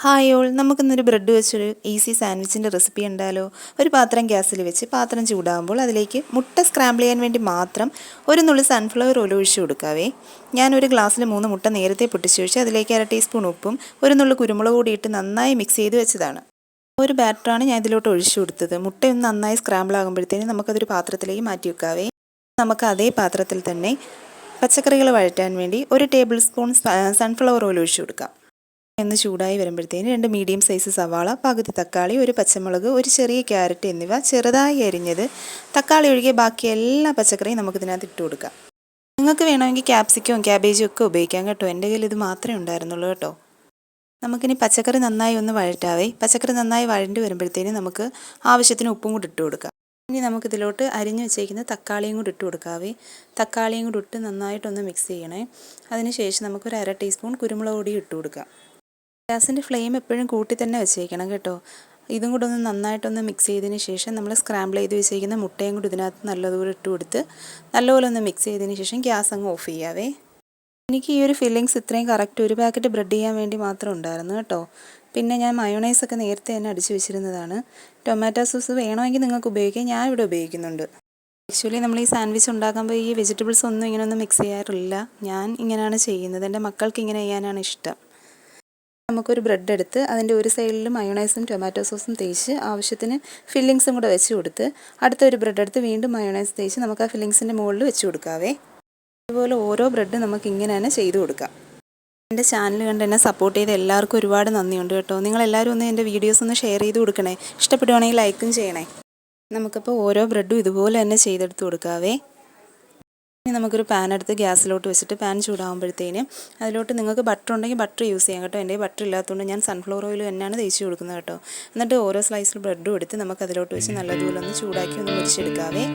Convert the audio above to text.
Hi all, നമുക്കിന്നൊരു bread വെച്ചൊരു easy സാൻഡ്വിച്ചിൻ്റെ recipe ഉണ്ടാലോ. ഒരു പാത്രം ഗ്യാസിൽ വെച്ച് പാത്രം ചൂടാകുമ്പോൾ അതിലേക്ക് മുട്ട സ്ക്രാമ്പിൾ ചെയ്യാൻ വേണ്ടി മാത്രം ഒരു നുള്ളി സൺഫ്ലവർ ഓയിൽ ഒഴിച്ചു കൊടുക്കാവേ. ഞാനൊരു ഗ്ലാസ്സിൽ 3 മുട്ട നേരത്തെ പൊട്ടിച്ച് വെച്ച് അതിലേക്ക് 1/2 ടീസ്പൂൺ ഉപ്പും ഒരു നുള്ളി കുരുമുളക് കൂടി ഇട്ട് നന്നായി മിക്സ് ചെയ്ത് വെച്ചതാണ്. ഒരു ബാറ്ററാണ് ഞാൻ ഇതിലോട്ട് ഒഴിച്ചു കൊടുത്തത്. മുട്ടയൊന്ന് നന്നായി സ്ക്രാമ്പിൾ ആകുമ്പോഴത്തേനും നമുക്കതൊരു പാത്രത്തിലേക്ക് മാറ്റി വെക്കാവേ. നമുക്ക് അതേ പാത്രത്തിൽ തന്നെ പച്ചക്കറികൾ വഴറ്റാൻ വേണ്ടി 1 ടേബിൾ സ്പൂൺ സൺഫ്ലവർ ഓയിൽ ഒഴിച്ചു കൊടുക്കാം. ഒന്ന് ചൂടായി വരുമ്പോഴത്തേന് 2 മീഡിയം സൈസ് സവാള, പകുതി തക്കാളി, ഒരു പച്ചമുളക്, ഒരു ചെറിയ ക്യാരറ്റ് എന്നിവ ചെറുതായി അരിഞ്ഞത്, തക്കാളി ഒഴികെ ബാക്കി എല്ലാ പച്ചക്കറിയും നമുക്കിതിനകത്ത് ഇട്ട് കൊടുക്കാം. നിങ്ങൾക്ക് വേണമെങ്കിൽ ക്യാപ്സിക്കവും ക്യാബേജും ഒക്കെ ഉപയോഗിക്കാം കേട്ടോ. എൻ്റെ കയ്യിൽ ഇത് മാത്രമേ ഉണ്ടായിരുന്നുള്ളൂ കേട്ടോ. നമുക്കിനി പച്ചക്കറി നന്നായി ഒന്ന് വഴറ്റാവേ. പച്ചക്കറി നന്നായി വഴണ്ടി വരുമ്പോഴത്തേന് നമുക്ക് ആവശ്യത്തിന് ഉപ്പും കൂടി ഇട്ട് കൊടുക്കാം. ഇനി നമുക്കിതിലോട്ട് അരിഞ്ഞു വെച്ചേക്കുന്ന തക്കാളിയും കൂടി ഇട്ട് കൊടുക്കാവേ. തക്കാളിയും കൂടി ഇട്ട് നന്നായിട്ടൊന്ന് മിക്സ് ചെയ്യണേ. അതിനുശേഷം നമുക്കൊരു 1/2 ടീസ്പൂൺ കുരുമുളക് പൊടി ഇട്ട് കൊടുക്കാം. ഗ്യാസിൻ്റെ ഫ്ലെയിം എപ്പോഴും കൂട്ടി തന്നെ വെച്ചേക്കണം കേട്ടോ. ഇതും കൂടെ ഒന്ന് നന്നായിട്ടൊന്ന് മിക്സ് ചെയ്തതിന് ശേഷം നമ്മൾ സ്ക്രാമ്പിൾ ചെയ്ത് വെച്ചിരിക്കുന്ന മുട്ടയും കൂടി ഇതിനകത്ത് നല്ലതുപോലെ ഇട്ട് കൊടുത്ത് നല്ലപോലെ ഒന്ന് മിക്സ് ചെയ്തതിന് ശേഷം ഗ്യാസ് അങ്ങ് ഓഫ് ചെയ്യാവേ. എനിക്ക് ഈ ഒരു ഫില്ലിങ്സ് ഇത്രയും കറക്റ്റ് ഒരു പാക്കറ്റ് ബ്രെഡ് ചെയ്യാൻ വേണ്ടി മാത്രം ഉണ്ടായിരുന്നു കേട്ടോ. പിന്നെ ഞാൻ മയോണൈസൊക്കെ നേരത്തെ തന്നെ അടിച്ച് വെച്ചിരുന്നതാണ്. ടൊമാറ്റോ സോസ് വേണമെങ്കിൽ നിങ്ങൾക്ക് ഉപയോഗിക്കാം, ഞാൻ ഇവിടെ ഉപയോഗിക്കുന്നുണ്ട്. ആക്ച്വലി നമ്മൾ ഈ സാൻഡ്വിച്ച് ഉണ്ടാക്കുമ്പോൾ ഈ വെജിറ്റബിൾസ് ഒന്നും ഇങ്ങനെയൊന്നും മിക്സ് ചെയ്യാറില്ല. ഞാൻ ഇങ്ങനെയാണ് ചെയ്യുന്നത്. എൻ്റെ മക്കൾക്ക് ഇങ്ങനെ ചെയ്യാനാണ് ഇഷ്ടം. നമുക്കൊരു ബ്രെഡ് എടുത്ത് അതിൻ്റെ ഒരു സൈഡിൽ മയോണൈസും ടൊമാറ്റോ സോസും തേച്ച് ആവശ്യത്തിന് ഫില്ലിങ്സും കൂടെ വെച്ച് കൊടുത്ത് അടുത്തൊരു ബ്രെഡ് എടുത്ത് വീണ്ടും മയോണൈസ് തേച്ച് നമുക്ക് ആ ഫില്ലിങ്സിൻ്റെ മുകളിൽ വെച്ച് കൊടുക്കാവേ. അതുപോലെ ഓരോ ബ്രെഡ് നമുക്ക് ഇങ്ങനെ തന്നെ ചെയ്ത് കൊടുക്കാം. എൻ്റെ ചാനൽ കണ്ട് എന്നെ സപ്പോർട്ട് ചെയ്ത് എല്ലാവർക്കും ഒരുപാട് നന്ദിയുണ്ട് കേട്ടോ. നിങ്ങളെല്ലാവരും ഒന്ന് എൻ്റെ വീഡിയോസ് ഒന്ന് ഷെയർ ചെയ്ത് കൊടുക്കണേ. ഇഷ്ടപ്പെടുവാണെങ്കിൽ ലൈക്കും ചെയ്യണേ. നമുക്കിപ്പോൾ ഓരോ ബ്രെഡും ഇതുപോലെ തന്നെ ചെയ്തെടുത്ത് കൊടുക്കാവേ. ഇനി നമുക്കൊരു പാൻ എടുത്ത് ഗ്യാസിലോട്ട് വെച്ചിട്ട് പാൻ ചൂടാകുമ്പോഴത്തേനും അതിലോട്ട് നിങ്ങൾക്ക് ബട്ടർ ഉണ്ടെങ്കിൽ ബട്ടർ യൂസ് ചെയ്യാം കേട്ടോ. എൻ്റെ ബട്ടർ ഇല്ലാത്തതുകൊണ്ട് ഞാൻ സൺഫ്ലവർ ഓയിൽ തന്നെയാണ് തേച്ച് കൊടുക്കുന്നത് കേട്ടോ. എന്നിട്ട് ഓരോ സ്ലൈസിൽ ബ്രെഡും എടുത്ത് നമുക്ക് അതിലോട്ട് വെച്ച് നല്ലതുപോലെ ഒന്ന് ചൂടാക്കി ഒന്ന് മുറിച്ചെടുക്കാവേ.